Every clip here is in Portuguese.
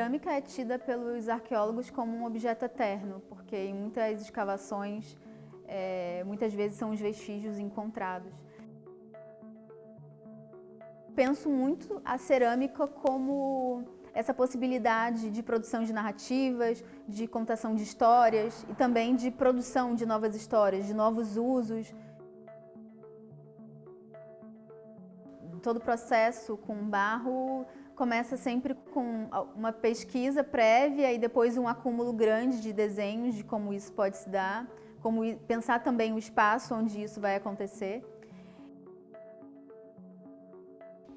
cerâmica é tida pelos arqueólogos como um objeto eterno, porque em muitas escavações, muitas vezes são os vestígios encontrados. Penso muito a cerâmica como essa possibilidade de produção de narrativas, de contação de histórias e também de produção de novas histórias, de novos usos. Todo o processo com barro começa sempre com uma pesquisa prévia e depois um acúmulo grande de desenhos de como isso pode se dar, como pensar também o espaço onde isso vai acontecer.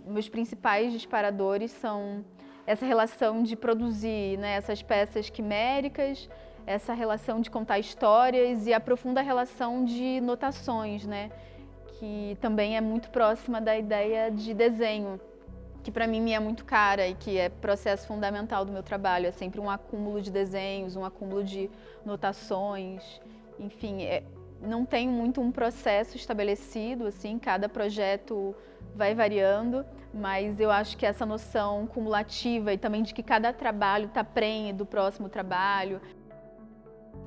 Meus principais disparadores são essa relação de produzir, né, essas peças quiméricas, essa relação de contar histórias e a profunda relação de notações, né, que também é muito próxima da ideia de desenho, que para mim me é muito cara e que é processo fundamental do meu trabalho. É sempre um acúmulo de desenhos, um acúmulo de notações, enfim, não tem muito um processo estabelecido, assim, cada projeto vai variando, mas eu acho que essa noção cumulativa e também de que cada trabalho está prenhe do próximo trabalho.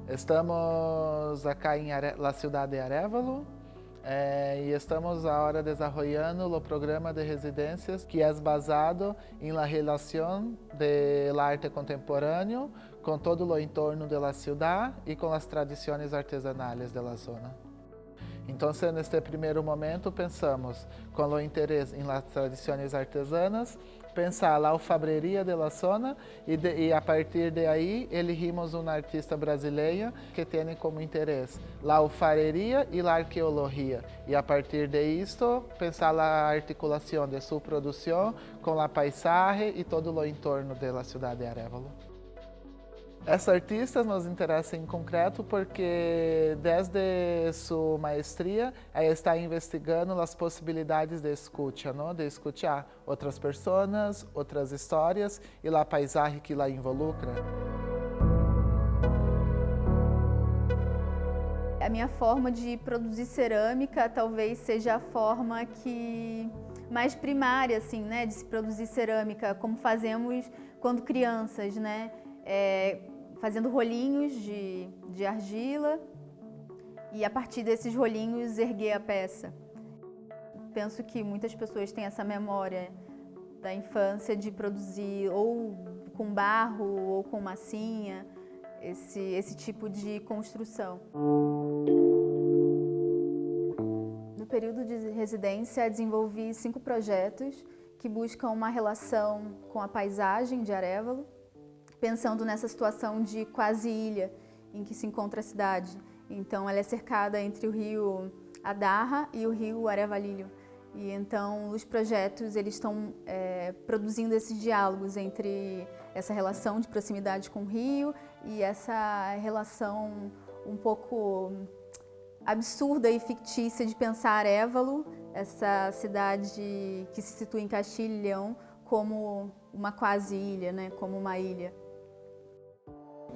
Estamos acá em la ciudad de Arévalo y estamos ahora desarrollando o programa de residências que é basado em la relação do arte contemporâneo com todo o entorno da cidade e com as tradições artesanais da zona. Então, neste primeiro momento, pensamos com o interesse em las tradições artesanas, pensar a alfabreria da zona e a partir de aí elegimos uma artista brasileira que tem como interesse a alfareria e a arqueologia. E a partir de isto, pensar a articulação de sua produção com a paisagem e todo o entorno da cidade de Arévalo. Essa artista nos interessa em concreto porque desde sua maestria ela está investigando as possibilidades de escuta, não? De escutar outras pessoas, outras histórias e a paisagem que la involucra. A minha forma de produzir cerâmica talvez seja a forma que mais primária, assim, né, de se produzir cerâmica, como fazemos quando crianças, né? Fazendo rolinhos de argila e a partir desses rolinhos erguer a peça. Penso que muitas pessoas têm essa memória da infância de produzir ou com barro ou com massinha, esse tipo de construção. No período de residência, desenvolvi 5 projetos que buscam uma relação com a paisagem de Arévalo, pensando nessa situação de quase ilha em que se encontra a cidade. Então, ela é cercada entre o rio Adarra e o rio Arevalilho. E então, os projetos eles estão produzindo esses diálogos entre essa relação de proximidade com o rio e essa relação um pouco absurda e fictícia de pensar Arévalo, essa cidade que se situa em Castilho e León, como uma quase ilha, né? Como uma ilha.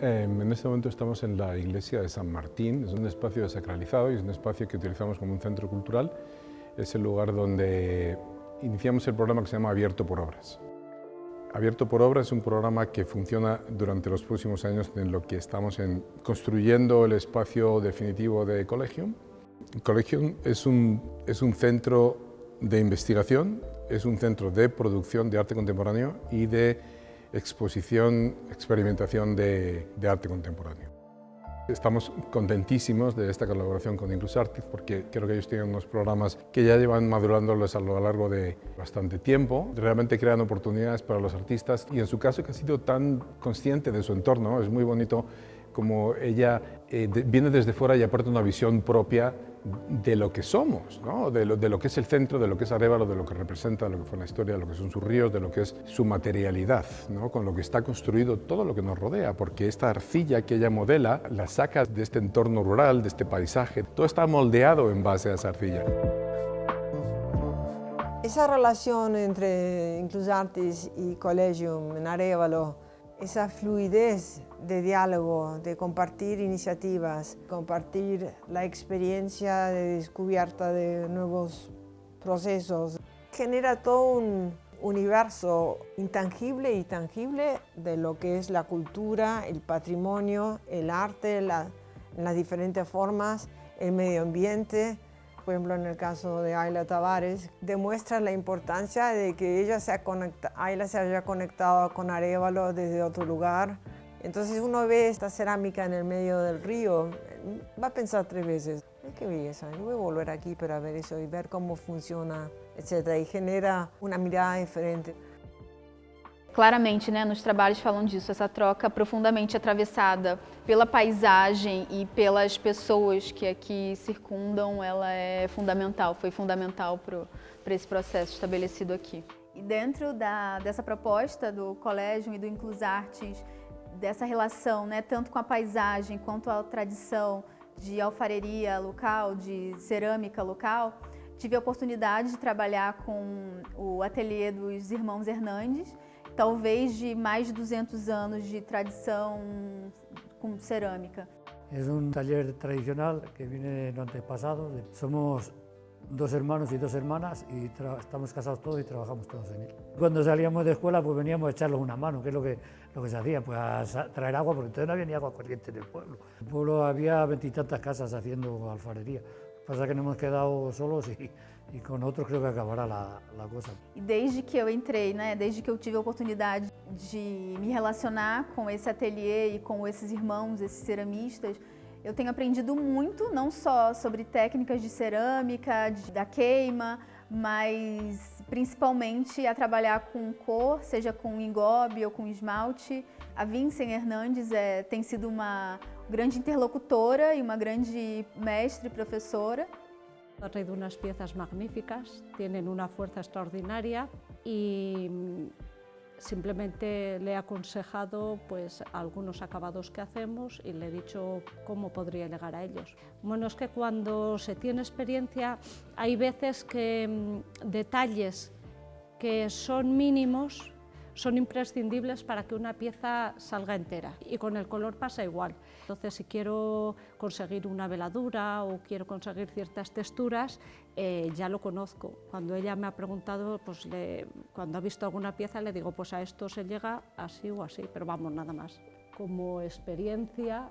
En este momento estamos en la iglesia de San Martín, es un espacio desacralizado y es un espacio que utilizamos como un centro cultural. Es el lugar donde iniciamos el programa que se llama Abierto por Obras. Abierto por Obras es un programa que funciona durante los próximos años en lo que estamos construyendo el espacio definitivo de Collegium. Collegium es un centro de investigación, es un centro de producción de arte contemporáneo y de exposición, experimentación de arte contemporáneo. Estamos contentísimos de esta colaboración con Inclusartis porque creo que ellos tienen unos programas que ya llevan madurándolos a lo largo de bastante tiempo. Realmente crean oportunidades para los artistas y en su caso que ha sido tan consciente de su entorno, es muy bonito como ella viene desde fuera y aporta una visión propia de lo que somos, ¿no? de lo que es el centro, de lo que es Arévalo, de lo que representa, de lo que fue la historia, de lo que son sus ríos, de lo que es su materialidad, ¿no? Con lo que está construido todo lo que nos rodea, porque esta arcilla que ella modela la saca de este entorno rural, de este paisaje, todo está moldeado en base a esa arcilla. Esa relación entre Inclusartis y Collegium en Arévalo, esa fluidez de diálogo, de compartir iniciativas, compartir la experiencia de descubierta de nuevos procesos, genera todo universo intangible y tangible de lo que es la cultura, el patrimonio, el arte, en las diferentes formas, el medio ambiente. Por ejemplo, en el caso de Ayla Tavares, demuestra la importancia de que Ayla se haya conectado con Arévalo desde otro lugar. Entonces uno ve esta cerámica en el medio del río, va a pensar 3 veces, qué belleza, yo voy a volver aquí para ver eso y ver cómo funciona, etc. E genera uma mirada diferente. Claramente, né, nos trabalhos falam disso, essa troca profundamente atravessada pela paisagem e pelas pessoas que aqui circundam, ela é fundamental, foi fundamental para esse processo estabelecido aqui. E dentro dessa proposta do Collegium e do Inclusartes, dessa relação, né, tanto com a paisagem quanto a tradição de alfareria local, de cerâmica local, tive a oportunidade de trabalhar com o ateliê dos irmãos Hernandes, talvez de mais de 200 anos de tradição com cerâmica. Es un taller tradicional que viene de antepasados. Somos 2 hermanos y 2 hermanas y estamos casados todos y trabajamos todos en él. Cuando salíamos de escuela pues veníamos a echarlos una mano, que es lo que se hacía, pues a traer agua, porque entonces no había ni agua corriente en el pueblo. En el pueblo había 20 y tantas casas haciendo alfarería. Pasa que nos hemos quedado solos y con otros creo que acabará la cosa. E desde que eu entrei, né, desde que eu tive a oportunidade de me relacionar com esse ateliê e com esses irmãos, esses ceramistas, eu tenho aprendido muito, não só sobre técnicas de cerâmica, da queima, mas principalmente a trabalhar com cor, seja com engobe ou com esmalte. A Vincent Hernandes tem sido uma grande interlocutora e uma grande mestre e professora. Ha traído unas piezas magníficas, tienen una fuerza extraordinaria y simplemente le he aconsejado pues, algunos acabados que hacemos y le he dicho cómo podría llegar a ellos. Bueno, es que cuando se tiene experiencia hay veces que detalles que son mínimos son imprescindibles para que una pieza salga entera, y con el color pasa igual. Entonces, si quiero conseguir una veladura o quiero conseguir ciertas texturas, ya lo conozco. Cuando ella me ha preguntado, pues cuando ha visto alguna pieza, le digo, pues a esto se llega así o así, pero vamos, nada más. Como experiencia,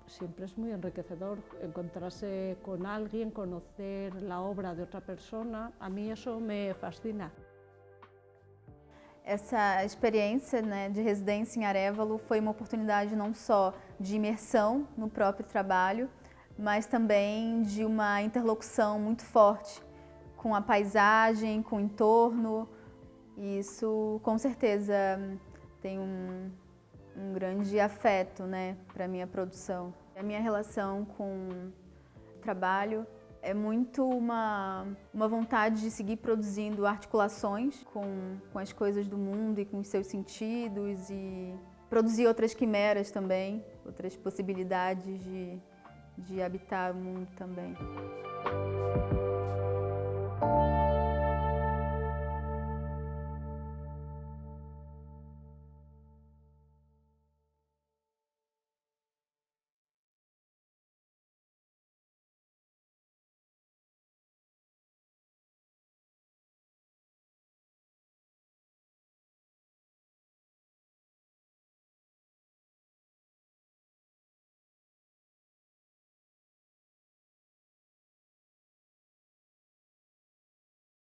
siempre es muy enriquecedor encontrarse con alguien, conocer la obra de otra persona. A mí eso me fascina. Essa experiência, né, de residência em Arévalo foi uma oportunidade não só de imersão no próprio trabalho, mas também de uma interlocução muito forte com a paisagem, com o entorno. E isso, com certeza, tem um grande afeto, né, para a minha produção. A minha relação com o trabalho é muito uma vontade de seguir produzindo articulações com as coisas do mundo e com os seus sentidos, e produzir outras quimeras também, outras possibilidades de habitar o mundo também.